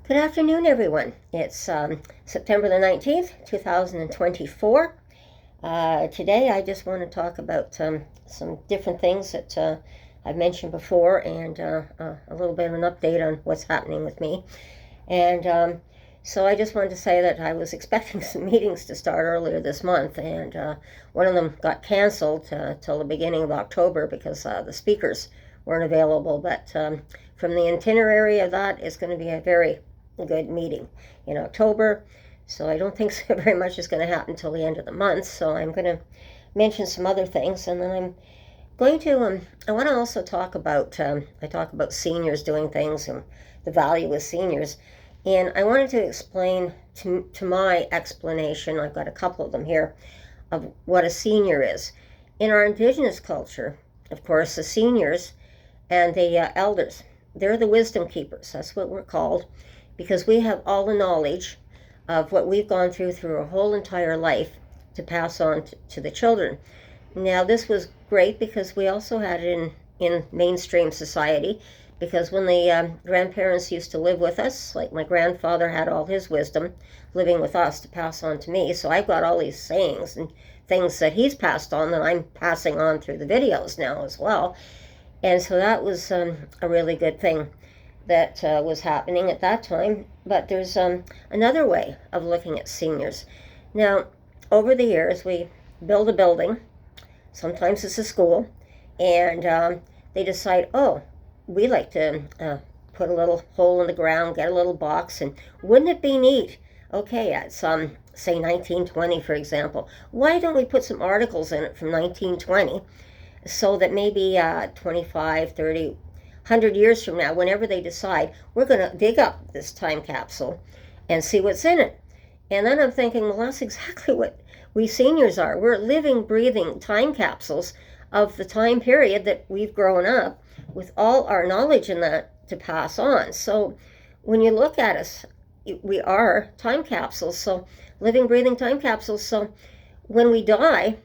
Good afternoon, everyone. It's September the 19th, 2024. Today, I just want to talk about some different things that I've mentioned before and a little bit of an update on what's happening with me. And so I just wanted to say that I was expecting some meetings to start earlier this month, and one of them got canceled till the beginning of October because the speakers weren't available. But from the itinerary of that, it's going to be a very good meeting in October. So I don't think so very much is going to happen until the end of the month. So I'm going to mention some other things, and then I'm going to I want to also talk about I talk about seniors doing things and the value of seniors, and I wanted to explain to my explanation. I've got a couple of them here of what a senior is in our Indigenous culture. Of course, the seniors and the elders, they're the wisdom keepers. That's what we're called, because we have all the knowledge of what we've gone through our whole entire life to pass on to the children. Now, this was great because we also had it in mainstream society, because when the grandparents used to live with us, like my grandfather had all his wisdom living with us to pass on to me. So I've got all these sayings and things that he's passed on that I'm passing on through the videos now as well. And so that was a really good thing that was happening at that time. But there's another way of looking at seniors. Now, over the years, we build a building. Sometimes it's a school, and they decide, oh, we like to put a little hole in the ground, get a little box, and wouldn't it be neat? Okay, at say 1920, for example, why don't we put some articles in it from 1920 so that maybe 25, 30, 100 years from now, whenever they decide, we're going to dig up this time capsule and see what's in it. And then I'm thinking, well, that's exactly what we seniors are. We're living, breathing time capsules of the time period that we've grown up with all our knowledge in that to pass on. So when you look at us, we are time capsules. So living, breathing time capsules. So when we die,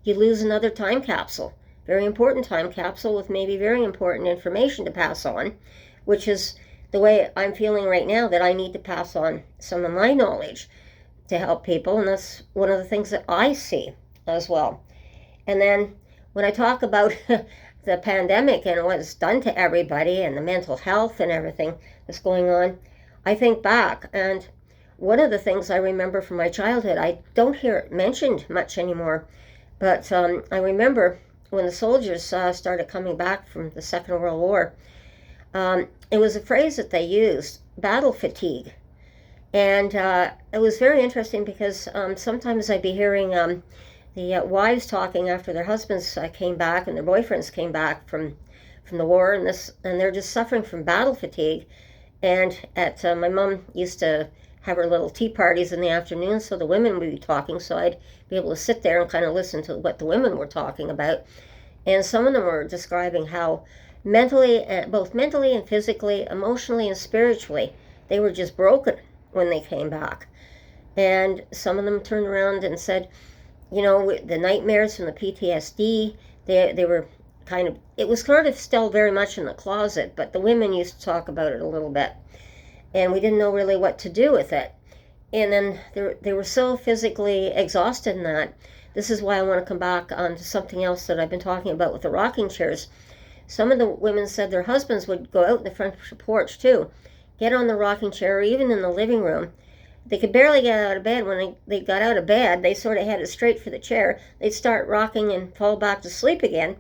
you lose another time capsule. Very important time capsule with maybe very important information to pass on, which is the way I'm feeling right now, that I need to pass on some of my knowledge to help people. And that's one of the things that I see as well. And then when I talk about the pandemic and what it's done to everybody and the mental health and everything that's going on, I think back, and one of the things I remember from my childhood, I don't hear it mentioned much anymore, but I remember when the soldiers started coming back from the Second World War, it was a phrase that they used, battle fatigue. And it was very interesting because sometimes I'd be hearing the wives talking after their husbands came back and their boyfriends came back from the war, and they're just suffering from battle fatigue. And my mom used to have her little tea parties in the afternoon, so the women would be talking, so I'd be able to sit there and kind of listen to what the women were talking about. And some of them were describing how both mentally and physically, emotionally and spiritually, they were just broken when they came back. And some of them turned around and said, the nightmares from the PTSD, they were it was sort of still very much in the closet, but the women used to talk about it a little bit. And we didn't know really what to do with it. And then they were so physically exhausted in that. This is why I want to come back on to something else that I've been talking about with the rocking chairs. Some of the women said their husbands would go out in the front porch too, get on the rocking chair, or even in the living room. They could barely get out of bed. When they got out of bed, they sort of had it straight for the chair. They'd start rocking and fall back to sleep again.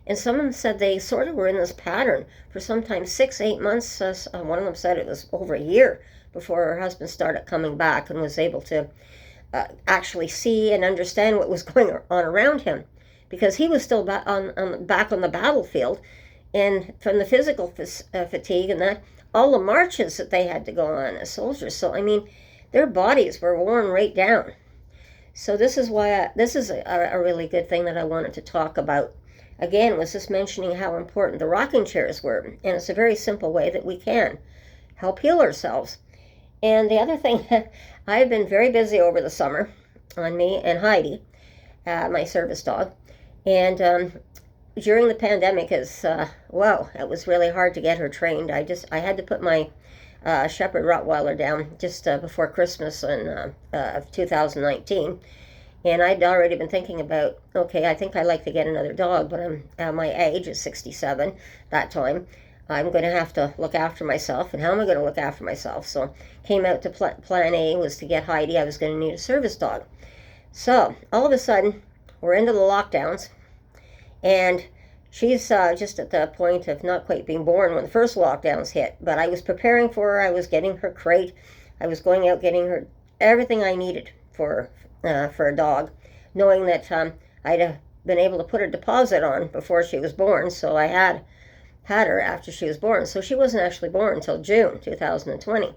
And some of them said they sort of were in this pattern for sometimes 6, 8 months. One of them said it was over a year before her husband started coming back and was able to actually see and understand what was going on around him, because he was still back on the battlefield, and from the physical fatigue and that, all the marches that they had to go on as soldiers. So I mean, their bodies were worn right down. So this is why this is a really good thing that I wanted to talk about. Again, was just mentioning how important the rocking chairs were, and it's a very simple way that we can help heal ourselves. And the other thing, I've been very busy over the summer on me and Heidi, my service dog. And during the pandemic, it was really hard to get her trained. I had to put my Shepherd Rottweiler down just before Christmas of 2019. And I'd already been thinking about, okay, I think I'd like to get another dog, but my age is 67 that time. I'm going to have to look after myself, and how am I going to look after myself? So came out to plan A was to get Heidi. I was going to need a service dog. So all of a sudden, we're into the lockdowns, and she's just at the point of not quite being born when the first lockdowns hit. But I was preparing for her. I was getting her crate. I was going out getting her everything I needed for a dog, knowing that I'd been able to put a deposit on before she was born. So I had her after she was born. So she wasn't actually born until June 2020.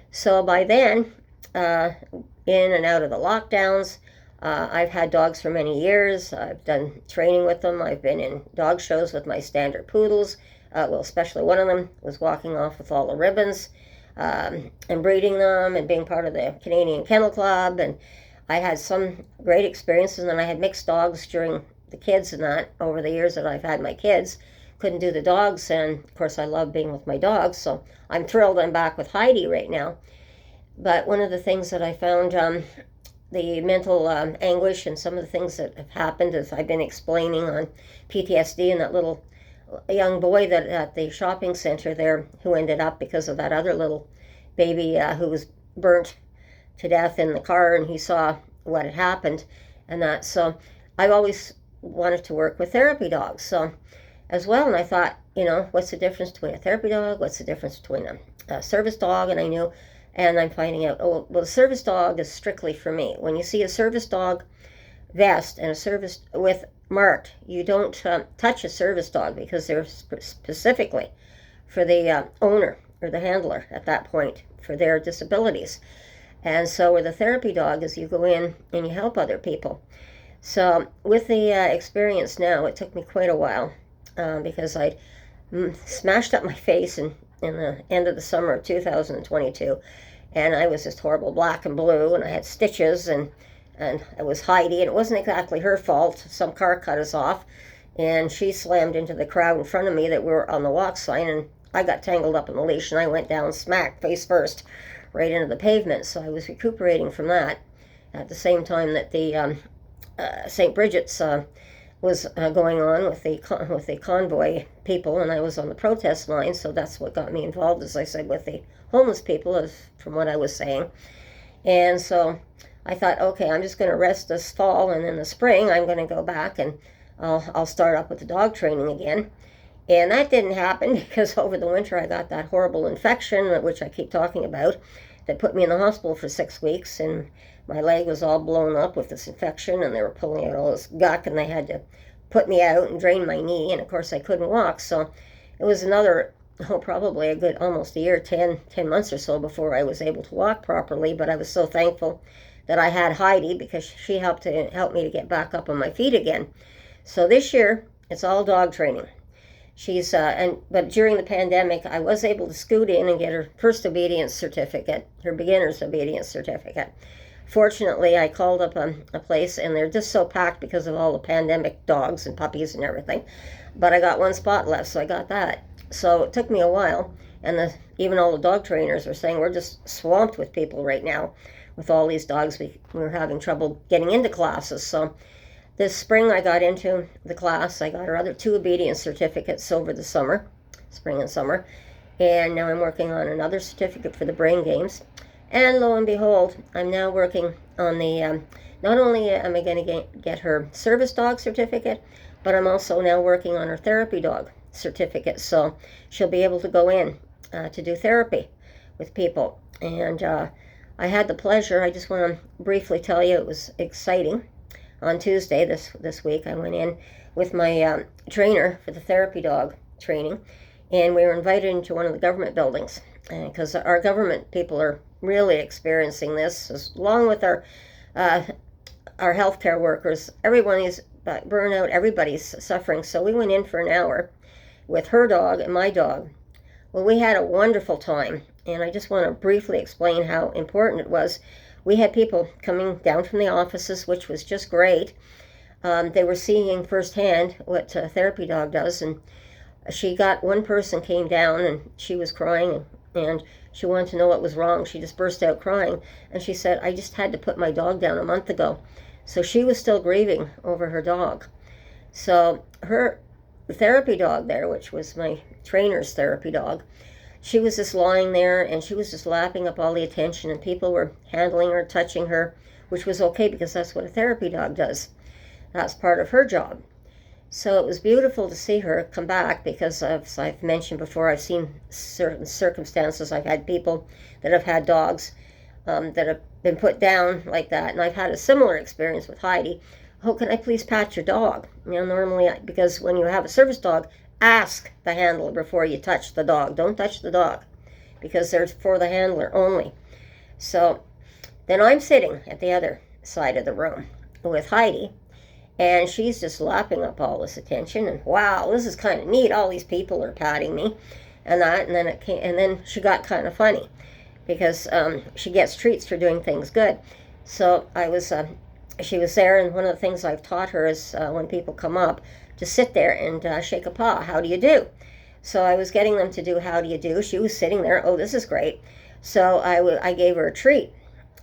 So by then, in and out of the lockdowns, I've had dogs for many years. I've done training with them. I've been in dog shows with my standard poodles. Especially one of them was walking off with all the ribbons, and breeding them and being part of the Canadian Kennel Club. And I had some great experiences, and then I had mixed dogs during the kids and that over the years that I've had my kids. Couldn't do the dogs, and of course I love being with my dogs, so I'm thrilled I'm back with Heidi right now. But one of the things that I found, the mental anguish and some of the things that have happened, as I've been explaining on PTSD, and that little young boy that at the shopping center there who ended up because of that other little baby who was burnt to death in the car, and he saw what had happened and that. So I've always wanted to work with therapy dogs as well, and I thought, what's the difference between a therapy dog? What's the difference between a service dog? And I knew, and I'm finding out, well, the service dog is strictly for me. When you see a service dog vest and a service with marked, you don't touch a service dog, because they're specifically for the owner or the handler at that point for their disabilities. And so with a therapy dog is you go in and you help other people. So with the experience now, it took me quite a while because I smashed up my face in the end of the summer of 2022. And I was just horrible, black and blue, and I had stitches, and it was Heidi, and it wasn't exactly her fault. Some car cut us off, and she slammed into the crowd in front of me that we were on the walk sign, and I got tangled up in the leash, and I went down smack, face first, right into the pavement. So I was recuperating from that at the same time that the St. Bridget's was going on with the convoy people, and I was on the protest line, so that's what got me involved, as I said, with the homeless people, from what I was saying. And so I thought, okay, I'm just going to rest this fall, and in the spring I'm going to go back and I'll start up with the dog training again. And that didn't happen because over the winter I got that horrible infection, which I keep talking about, that put me in the hospital for 6 weeks, and my leg was all blown up with this infection, and they were pulling out all this guck, and they had to put me out and drain my knee, and of course I couldn't walk. So it was another, probably a good almost a year, 10 months or so before I was able to walk properly. But I was so thankful that I had Heidi, because she helped me to get back up on my feet again. So this year it's all dog training. But during the pandemic, I was able to scoot in and get her first obedience certificate, her beginner's obedience certificate. Fortunately, I called up a place, and they're just so packed because of all the pandemic dogs and puppies and everything. But I got one spot left, so I got that. So it took me a while, and even all the dog trainers are saying we're just swamped with people right now with all these dogs. We're having trouble getting into classes. So this spring I got into the class. I got her other 2 obedience certificates over the summer, spring and summer. And now I'm working on another certificate for the brain games. And lo and behold, I'm now working on the, not only am I going to get her service dog certificate, but I'm also now working on her therapy dog certificate. So she'll be able to go in to do therapy with people. And I had the pleasure, I just want to briefly tell you, it was exciting. On Tuesday this week, I went in with my trainer for the therapy dog training, and we were invited into one of the government buildings, because our government people are really experiencing this, along with our healthcare workers. Everyone is burnout, everybody's suffering. So we went in for an hour with her dog and my dog. Well, we had a wonderful time, and I just want to briefly explain how important it was. We had people coming down from the offices, which was just great. They were seeing firsthand what a therapy dog does, and one person came down, and she was crying, and she wanted to know what was wrong. She just burst out crying, and she said, I just had to put my dog down a month ago. So she was still grieving over her dog. So her therapy dog there, which was my trainer's therapy dog, she was just lying there, and she was just lapping up all the attention, and people were handling her, touching her, which was okay because that's what a therapy dog does. That's part of her job. So it was beautiful to see her come back because, as I've mentioned before, I've seen certain circumstances. I've had people that have had dogs that have been put down like that, and I've had a similar experience with Heidi. Oh, can I please pat your dog? Normally, because when you have a service dog, ask the handler before you touch the dog. Don't touch the dog because they're for the handler only. So then I'm sitting at the other side of the room with Heidi, and she's just lapping up all this attention, and wow, this is kind of neat. All these people are patting me, and that, and then she got kind of funny because she gets treats for doing things good. So she was there, and one of the things I've taught her is when people come up, to sit there and shake a paw. How do you do? So I was getting them to do how do you do. She was sitting there. Oh, this is great. So I gave her a treat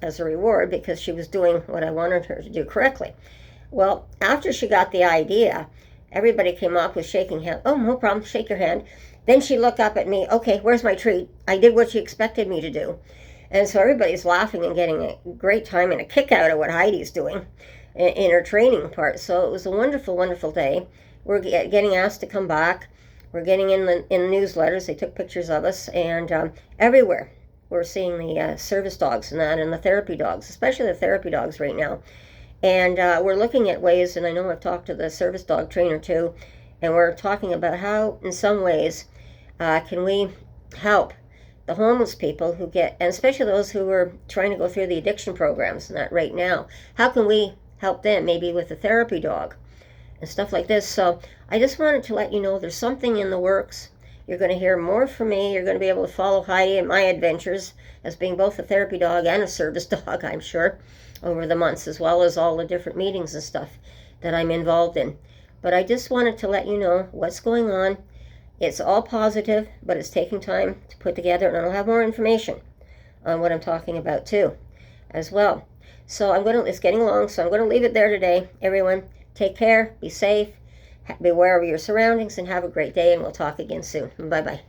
as a reward because she was doing what I wanted her to do correctly. Well, after she got the idea, everybody came up with shaking hands. Oh, no problem, shake your hand. Then she looked up at me. Okay, where's my treat? I did what you expected me to do. And so everybody's laughing and getting a great time and a kick out of what Heidi's doing in her training part. So it was a wonderful, wonderful day. We're getting asked to come back. We're getting in the newsletters. They took pictures of us, and everywhere we're seeing the service dogs and that, and the therapy dogs, especially the therapy dogs right now. And we're looking at ways, and I know I've talked to the service dog trainer too, and we're talking about how, in some ways, can we help the homeless people who get, and especially those who are trying to go through the addiction programs and that right now. How can we help them, maybe with a therapy dog and stuff like this? So I just wanted to let you know there's something in the works. You're going to hear more from me. You're going to be able to follow Heidi and my adventures as being both a therapy dog and a service dog, I'm sure, over the months, as well as all the different meetings and stuff that I'm involved in. But I just wanted to let you know what's going on. It's all positive, but it's taking time to put together, and I'll have more information on what I'm talking about too, as well. So it's getting long, so I'm going to leave it there today. Everyone, take care, be safe, be aware of your surroundings, and have a great day, and we'll talk again soon. Bye-bye.